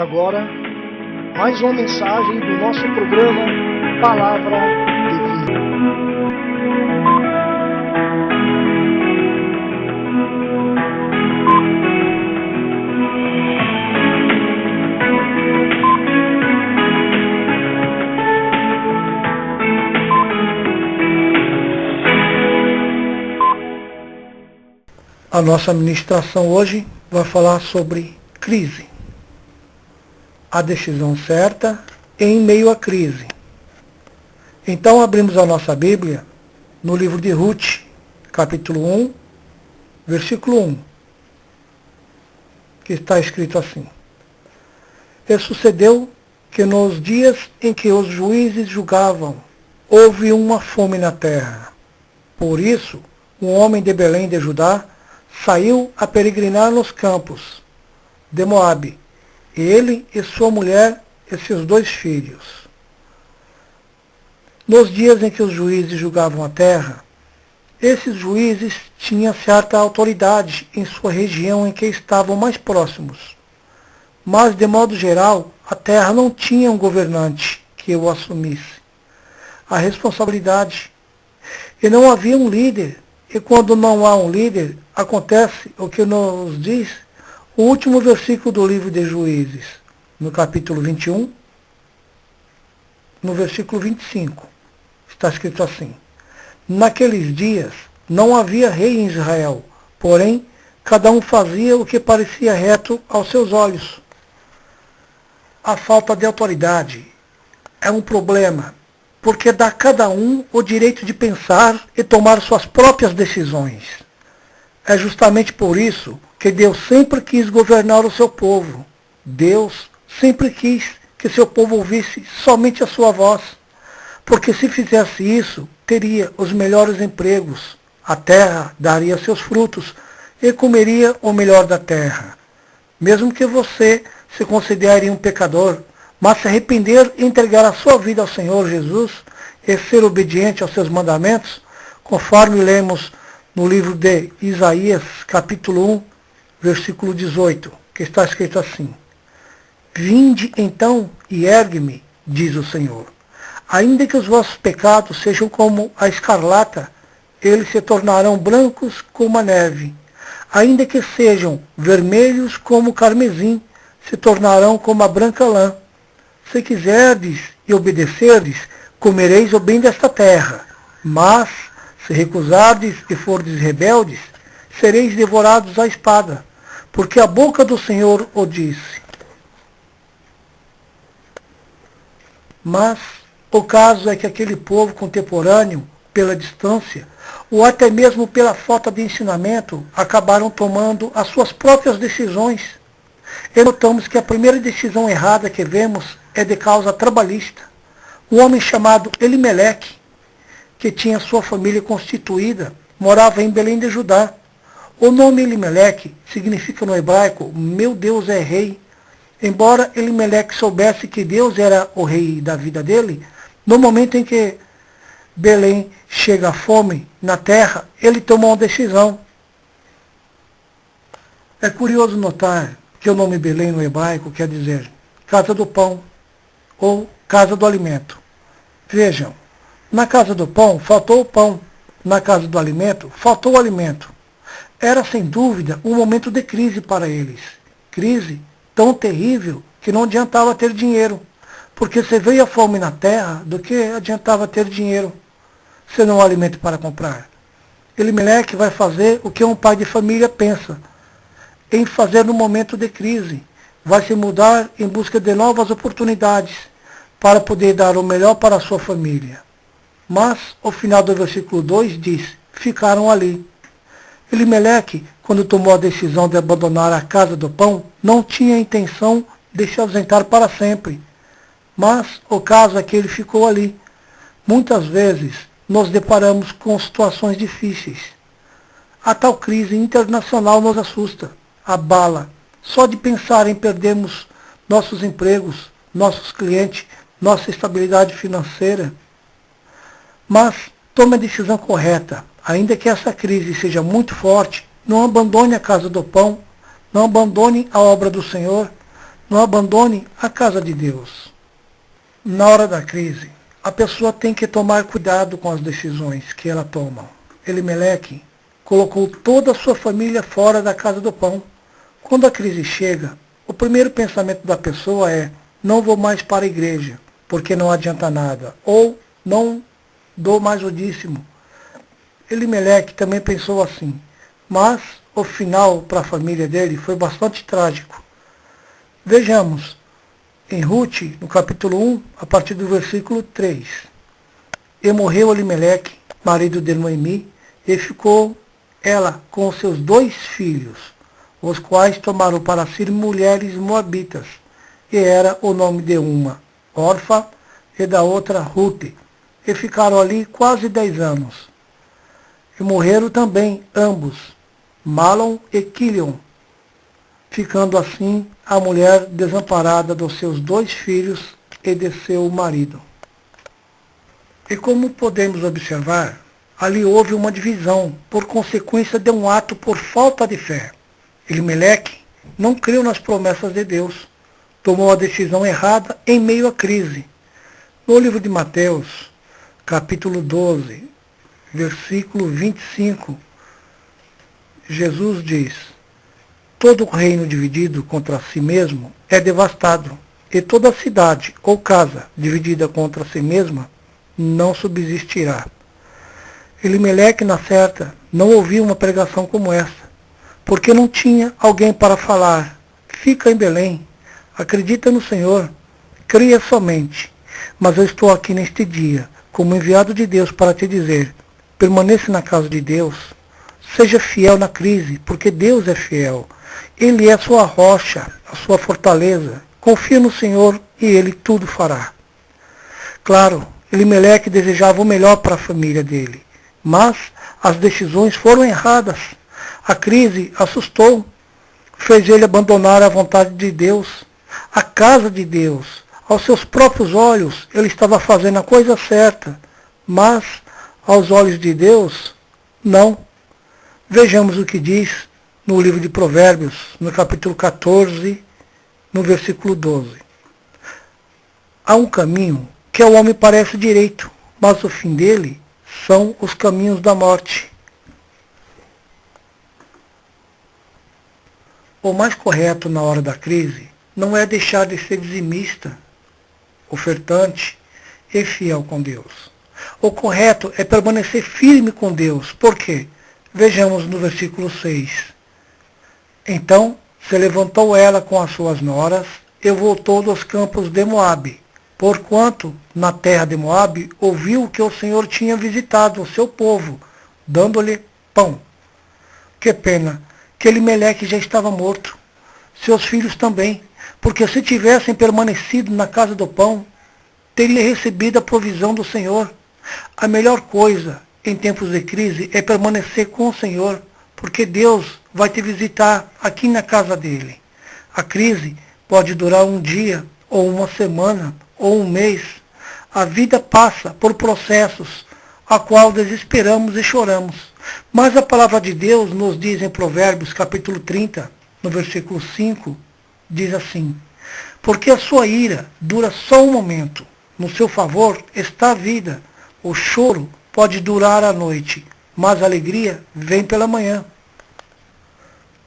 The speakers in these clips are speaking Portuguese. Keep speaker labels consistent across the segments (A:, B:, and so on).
A: agora mais uma mensagem do nosso programa Palavra de Vida. A nossa ministração hoje vai falar sobre crise. A decisão certa em meio à crise. Então abrimos a nossa Bíblia no livro de Ruth, capítulo 1, versículo 1, que está escrito assim: E sucedeu que nos dias em que os juízes julgavam, houve uma fome na terra. Por isso, um homem de Belém de Judá saiu a peregrinar nos campos de Moabe, ele e sua mulher e seus 2 filhos. Nos dias em que os juízes julgavam a terra, esses juízes tinham certa autoridade em sua região em que estavam mais próximos. Mas, de modo geral, a terra não tinha um governante que o assumisse a responsabilidade. E não havia um líder. E quando não há um líder, acontece o que nos diz o último versículo do livro de Juízes, no capítulo 21, no versículo 25. Está escrito assim: Naqueles dias não havia rei em Israel, porém cada um fazia o que parecia reto aos seus olhos. A falta de autoridade é um problema, porque dá a cada um o direito de pensar e tomar suas próprias decisões. É justamente por isso que Deus sempre quis governar o seu povo. Deus sempre quis que seu povo ouvisse somente a sua voz, porque se fizesse isso, teria os melhores empregos, a terra daria seus frutos e comeria o melhor da terra. Mesmo que você se considere um pecador, mas se arrepender e entregar a sua vida ao Senhor Jesus e ser obediente aos seus mandamentos, conforme lemos no livro de Isaías, capítulo 1, versículo 18, que está escrito assim: Vinde então e ergue-me, diz o Senhor. Ainda que os vossos pecados sejam como a escarlata, eles se tornarão brancos como a neve. Ainda que sejam vermelhos como o carmesim, se tornarão como a branca lã. Se quiserdes e obedecerdes, comereis o bem desta terra. Mas, se recusardes e fordes rebeldes, sereis devorados à espada, porque a boca do Senhor o disse. Mas o caso é que aquele povo contemporâneo, pela distância, ou até mesmo pela falta de ensinamento, acabaram tomando as suas próprias decisões. E notamos que a primeira decisão errada que vemos é de causa trabalhista. Um homem chamado Elimeleque, que tinha sua família constituída, morava em Belém de Judá. O nome Elimeleque significa no hebraico, meu Deus é rei. Embora Elimeleque soubesse que Deus era o rei da vida dele, no momento em que Belém chega à fome na terra, ele tomou uma decisão. É curioso notar que o nome Belém no hebraico quer dizer casa do pão ou casa do alimento. Vejam, na casa do pão faltou o pão, na casa do alimento faltou o alimento. Era sem dúvida um momento de crise para eles. Crise tão terrível que não adiantava ter dinheiro, porque se veio a fome na terra, do que adiantava ter dinheiro, se não há alimento para comprar? Elimeleque vai fazer o que um pai de família pensa em fazer no momento de crise. Vai se mudar em busca de novas oportunidades para poder dar o melhor para a sua família. Mas o final do versículo 2 diz: ficaram ali. Elimeleque, quando tomou a decisão de abandonar a casa do pão, não tinha a intenção de se ausentar para sempre. Mas o caso é que ele ficou ali. Muitas vezes nos deparamos com situações difíceis. A tal crise internacional nos assusta, abala. Só de pensar em perdermos nossos empregos, nossos clientes, nossa estabilidade financeira. Mas tome a decisão correta. Ainda que essa crise seja muito forte, não abandone a casa do pão, não abandone a obra do Senhor, Não abandone a casa de Deus. Na hora da crise, a pessoa tem que tomar cuidado com as decisões que ela toma. Elimeleque colocou toda a sua família fora da casa do pão. Quando a crise chega, o primeiro pensamento da pessoa é: não vou mais para a igreja, porque não adianta nada. Ou não dou mais o dízimo. Elimeleque também pensou assim, mas o final para a família dele foi bastante trágico. Vejamos, em Ruth, no capítulo 1, a partir do versículo 3. E morreu Elimeleque, marido de Noemi, e ficou ela com os seus 2 filhos, os quais tomaram para si mulheres moabitas, e era o nome de uma Orfa e da outra Ruth, e ficaram ali quase 10 anos. E morreram também ambos, Malom e Quilion, ficando assim a mulher desamparada dos seus 2 filhos e de seu marido. E como podemos observar, ali houve uma divisão por consequência de um ato por falta de fé. Elimeleque não creu nas promessas de Deus, tomou a decisão errada em meio à crise. No livro de Mateus, capítulo 12, versículo 25, Jesus diz: todo reino dividido contra si mesmo é devastado, e toda cidade ou casa dividida contra si mesma não subsistirá. Elimeleque, na certa, não ouviu uma pregação como essa, porque não tinha alguém para falar. Fica em Belém, acredita no Senhor, creia somente. Mas eu estou aqui neste dia, como enviado de Deus, para te dizer: permaneça na casa de Deus, seja fiel na crise, porque Deus é fiel. Ele é a sua rocha, a sua fortaleza. Confia no Senhor e Ele tudo fará. Claro, Elimeleque desejava o melhor para a família dele, mas as decisões foram erradas. A crise assustou, fez ele abandonar a vontade de Deus, a casa de Deus. Aos seus próprios olhos, ele estava fazendo a coisa certa, mas aos olhos de Deus, não. Vejamos o que diz no livro de Provérbios, no capítulo 14, no versículo 12. Há um caminho que ao homem parece direito, mas o fim dele são os caminhos da morte. O mais correto na hora da crise não é deixar de ser dizimista, ofertante e fiel com Deus. O correto é permanecer firme com Deus. Por quê? Vejamos no versículo 6. Então se levantou ela com as suas noras e voltou dos campos de Moabe, porquanto na terra de Moabe ouviu que o Senhor tinha visitado o seu povo, dando-lhe pão. Que pena que Elimeleque já estava morto, seus filhos também, porque se tivessem permanecido na casa do pão, teria recebido a provisão do Senhor. A melhor coisa em tempos de crise é permanecer com o Senhor, porque Deus vai te visitar aqui na casa dele. A crise pode durar um dia, ou uma semana, ou um mês. A vida passa por processos, a qual desesperamos e choramos. Mas a palavra de Deus nos diz em Provérbios, capítulo 30, no versículo 5, diz assim: porque a sua ira dura só um momento, no seu favor está a vida. O choro pode durar a noite, mas a alegria vem pela manhã.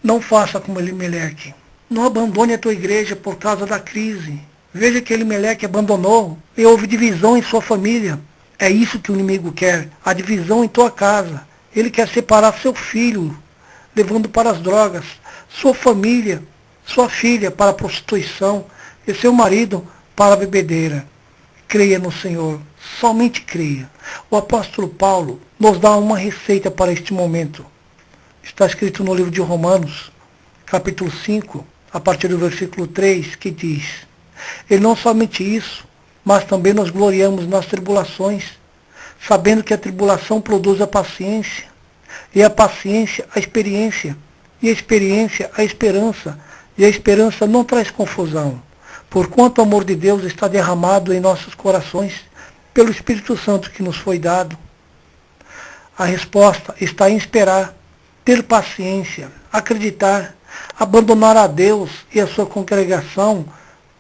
A: Não faça como Elimeleque. Não abandone a tua igreja por causa da crise. Veja que Elimeleque abandonou e houve divisão em sua família. É isso que o inimigo quer, a divisão em tua casa. Ele quer separar seu filho, levando para as drogas, sua família, sua filha para a prostituição e seu marido para a bebedeira. Creia no Senhor, somente creia. O apóstolo Paulo nos dá uma receita para este momento. Está escrito no livro de Romanos, capítulo 5, a partir do versículo 3, que diz: e não somente isso, mas também nos gloriamos nas tribulações, sabendo que a tribulação produz a paciência, e a paciência a experiência, e a experiência a esperança, e a esperança não traz confusão, porquanto o amor de Deus está derramado em nossos corações pelo Espírito Santo que nos foi dado. A resposta está em esperar, ter paciência, acreditar, Abandonar a Deus e a sua congregação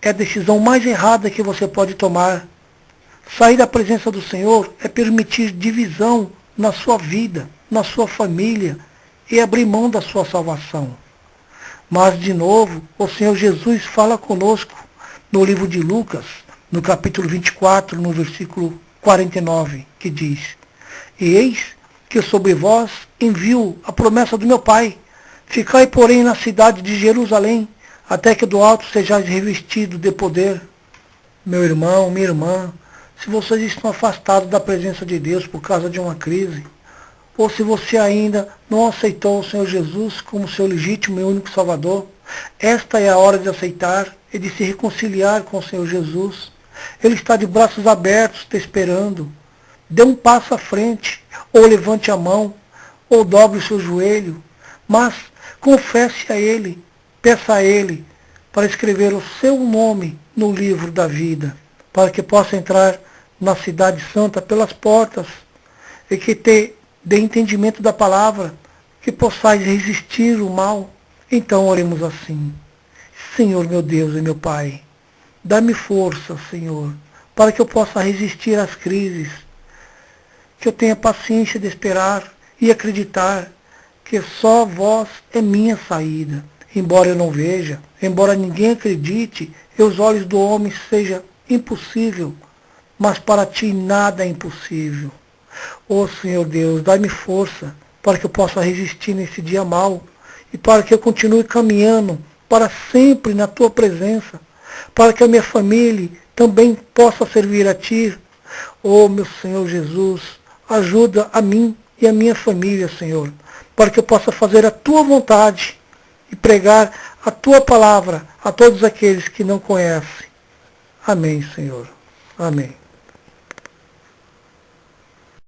A: é a decisão mais errada que você pode tomar. Sair da presença do Senhor é permitir divisão na sua vida, na sua família e abrir mão da sua salvação. Mas, de novo, o Senhor Jesus fala conosco no livro de Lucas, no capítulo 24, no versículo 49, que diz: E eis que sobre vós envio a promessa do meu Pai. Ficai, porém, na cidade de Jerusalém, até que do alto sejais revestido de poder. Meu irmão, minha irmã, se vocês estão afastados da presença de Deus por causa de uma crise, ou se você ainda não aceitou o Senhor Jesus como seu legítimo e único Salvador, esta é a hora de aceitar e de se reconciliar com o Senhor Jesus. Ele está de braços abertos te esperando. Dê um passo à frente, ou levante a mão, ou dobre o seu joelho, mas confesse a Ele, peça a Ele para escrever o seu nome no livro da vida, para que possa entrar na cidade santa pelas portas e que te dê entendimento da palavra, que possais resistir o mal. Então oremos assim: Senhor meu Deus e meu Pai, dá-me força, Senhor, para que eu possa resistir às crises, que eu tenha paciência de esperar e acreditar que só vós é minha saída. Embora eu não veja, embora ninguém acredite, e os olhos do homem seja impossível, mas para ti nada é impossível. Ó Senhor Deus, dá-me força para que eu possa resistir nesse dia mau e para que eu continue caminhando para sempre na tua presença, para que a minha família também possa servir a ti. Ó meu Senhor Jesus, ajuda a mim e a minha família, Senhor, para que eu possa fazer a tua vontade e pregar a tua palavra a todos aqueles que não conhecem. Amém, Senhor. Amém.